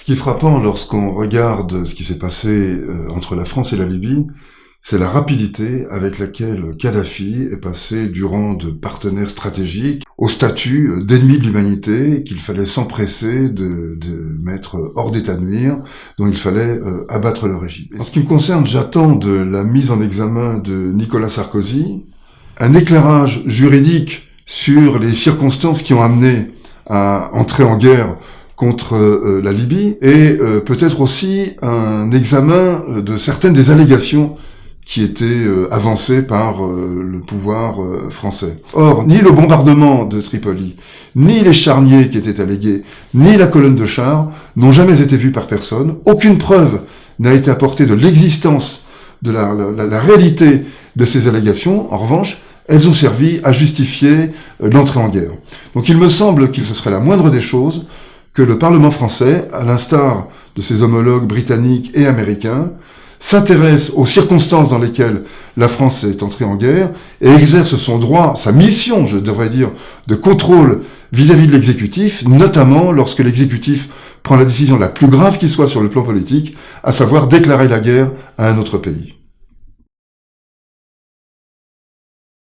qui est frappant lorsqu'on regarde ce qui s'est passé entre la France et la Libye, c'est la rapidité avec laquelle Kadhafi est passé du rang de partenaire stratégique au statut d'ennemi de l'humanité qu'il fallait s'empresser de mettre hors d'état de nuire, dont il fallait abattre le régime. En ce qui me concerne, j'attends de la mise en examen de Nicolas Sarkozy un éclairage juridique sur les circonstances qui ont amené à entrer en guerre contre la Libye et peut-être aussi un examen de certaines des allégations qui étaient avancées par le pouvoir français. Or, ni le bombardement de Tripoli, ni les charniers qui étaient allégués, ni la colonne de chars n'ont jamais été vus par personne. Aucune preuve n'a été apportée de l'existence, de la réalité de ces allégations. En revanche, elles ont servi à justifier l'entrée en guerre. Donc il me semble qu'il ce serait la moindre des choses que le Parlement français, à l'instar de ses homologues britanniques et américains, s'intéresse aux circonstances dans lesquelles la France est entrée en guerre et exerce son droit, sa mission, je devrais dire, de contrôle vis-à-vis de l'exécutif, notamment lorsque l'exécutif prend la décision la plus grave qui soit sur le plan politique, à savoir déclarer la guerre à un autre pays.